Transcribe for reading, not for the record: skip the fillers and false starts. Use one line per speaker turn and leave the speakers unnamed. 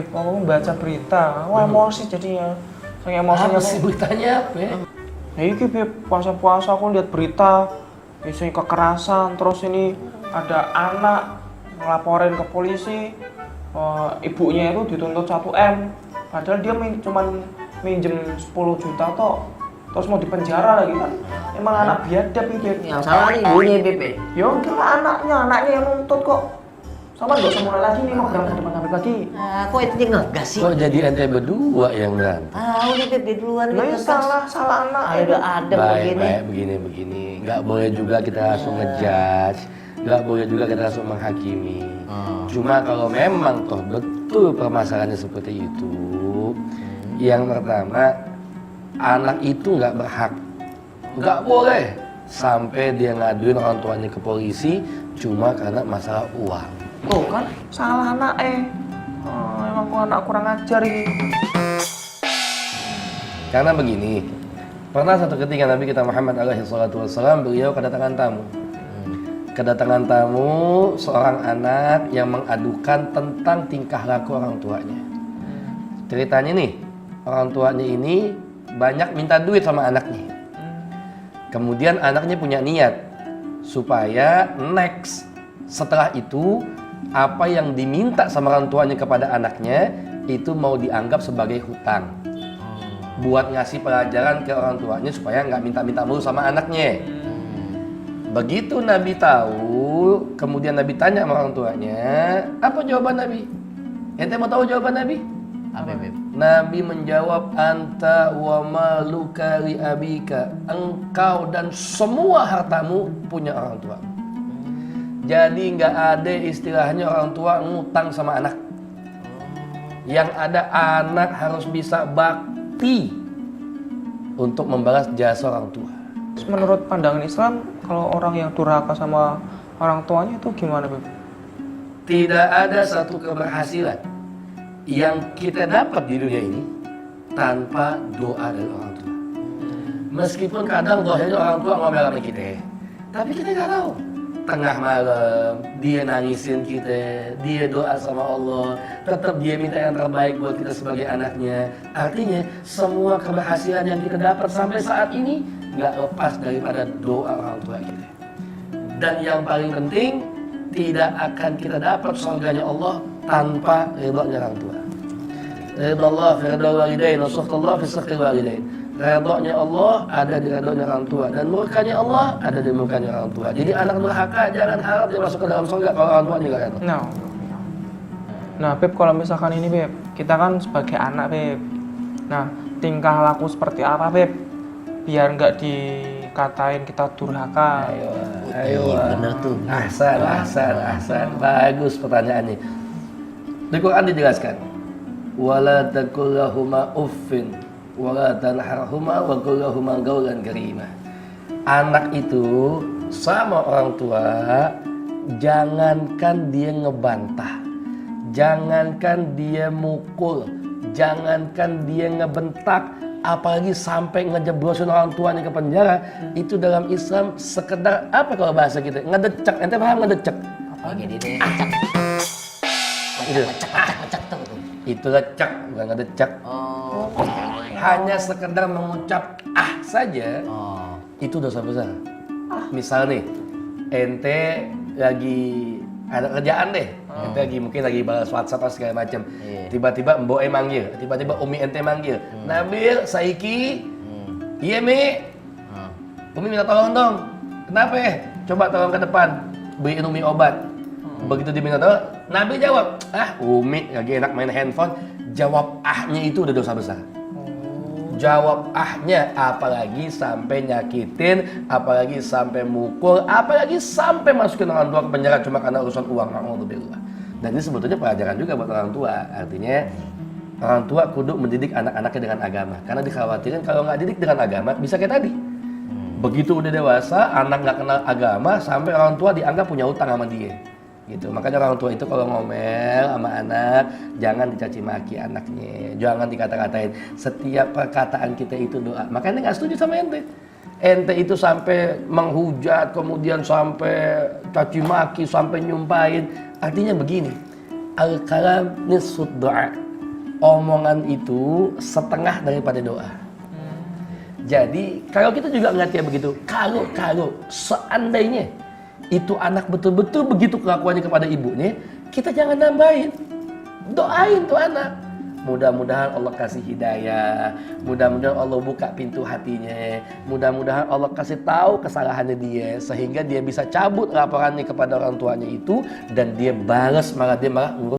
Aku baca berita, wah emosi jadinya. Saking emosinya
Apa sih beritanya apa ya?
Ya iki Beb, puasa-puasa aku lihat berita isinya kekerasan, terus ini ada anak ngelaporin ke polisi, ibunya itu dituntut 1 M, padahal dia cuman minjem 10 juta toh, terus mau dipenjara lagi kan. Emang anak biadab ini Beb.
Yang salah nih ibunya Beb.
Ya kira anaknya yang nuntut kok. Sama nggak usah mulai lagi nih, mau berangkat depan lagi.
Kok itu ngegas sih?
Kok jadi ente berdua yang berantem?
Tahu nih Beb, dia duluan
Lah ya
ngegas.
salah anak.
Ayo udah adem begini.
Baik, begini. Nggak boleh juga kita langsung ngejudge. Nggak boleh juga kita langsung menghakimi. Cuma kalau memang toh betul permasalahannya seperti itu, yang pertama, anak itu nggak berhak. Nggak boleh sampai dia ngaduin orang tuanya ke polisi cuma karena masalah uang.
Tuh kan salah anak emang gua anak kurang ajar ini.
Karena begini, pernah satu ketika Nabi kita Muhammad alaihi salatu wassalam beliau kedatangan tamu. Kedatangan tamu seorang anak yang mengadukan tentang tingkah laku orang tuanya. Ceritanya nih, orang tuanya ini banyak minta duit sama anaknya. Kemudian anaknya punya niat supaya next setelah itu apa yang diminta sama orang tuanya kepada anaknya itu mau dianggap sebagai hutang. Buat ngasih pelajaran ke orang tuanya supaya nggak minta-minta mulu sama anaknya. Begitu Nabi tahu, kemudian Nabi tanya sama orang tuanya, apa jawaban Nabi? Ente mau tahu jawaban Nabi?
Apa Beb?
Nabi menjawab, anta wa maluka li abika. Engkau dan semua hartamu punya orang tua. Jadi nggak ada istilahnya orang tua ngutang sama anak. Yang ada anak harus bisa bakti untuk membalas jasa orang tua.
Menurut pandangan Islam, kalau orang yang durhaka sama orang tuanya itu gimana, Beb?
Tidak ada satu keberhasilan yang kita dapat di dunia ini tanpa doa dari orang tua. Meskipun kadang doanya orang tua ngomel sama kita, tapi kita nggak tahu. Tengah malam, dia nangisin kita, dia doa sama Allah, tetap dia minta yang terbaik buat kita sebagai anaknya. Artinya, semua keberhasilan yang kita dapat sampai saat ini nggak lepas daripada doa orang tua kita. Dan yang paling penting, tidak akan kita dapat surganya Allah tanpa ridhonya orang tua. Ridha Allah fi ridha walidain, wa sakhtullah fi sakhti walidain. Ridhonya Allah ada di ridhonya orang tua dan murkanya Allah ada di murkanya orang tua. Jadi anak durhaka jangan harap dia masuk ke dalam surga kalau orang tua juga ridho.
Nah, Beb, kalau misalkan ini Beb, kita kan sebagai anak Beb. Nah, tingkah laku seperti apa Beb? Biar nggak dikatain kita durhaka.
Ayo.
Bener tuh.
Ahsan. Bagus pertanyaannya. Di Quran dijelaskan, wala taqul lahuma uffin wala tanharhuma wa qul lahuma qawlan karima. Anak itu sama orang tua, jangankan dia ngebantah, jangankan dia mukul, jangankan dia ngebentak, apalagi sampai ngejeblosin orang tuanya ke penjara. Itu dalam Islam sekedar apa kalau bahasa kita? Ngedecek. Ente paham ngedecek?
Apalagi dia ngecek tuh.
Itu lecek, bukan ngedecek.
Oh.
Hanya sekedar mengucap saja, itu dosa besar. Misal nih, ente lagi ada kerjaan deh, ente mungkin lagi balas WhatsApp atau segala macam. Tiba-tiba Mbok manggil, tiba-tiba Umi ente manggil. Nabil, Saiki, iya Mi. Umi minta tolong dong. Kenapa ya? Coba tolong ke depan, beliin Umi obat. Begitu dia minta tolong, Nabil jawab, Umi lagi enak main handphone. Jawab nya itu udah dosa besar. Jawab nya, apalagi sampai nyakitin, apalagi sampai mukul, apalagi sampai masukin orang tua ke penjara cuma karena urusan uang. Alhamdulillah. Dan ini sebetulnya pelajaran juga buat orang tua. Artinya orang tua kudu mendidik anak-anaknya dengan agama. Karena dikhawatirin kalau nggak didik dengan agama bisa kayak tadi. Begitu udah dewasa, anak nggak kenal agama, sampai orang tua dianggap punya utang sama dia. Gitu. Makanya orang tua itu kalau ngomel sama anak, jangan dicaci maki anaknya, jangan dikata-katain. Setiap perkataan kita itu doa. Makanya nggak setuju sama ente. Ente itu sampai menghujat, kemudian sampai caci maki, sampai nyumpahin. Artinya begini, al-kalam nisfud doa. omongan itu setengah daripada doa. Jadi kalau kita juga ngerti begitu, kalau seandainya itu anak betul-betul begitu kelakuannya kepada ibunya, kita jangan nambahin, doain tuh anak. Mudah-mudahan Allah kasih hidayah, mudah-mudahan Allah buka pintu hatinya, mudah-mudahan Allah kasih tahu kesalahannya dia sehingga dia bisa cabut laporannya kepada orang tuanya itu dan dia balas, malah dia malah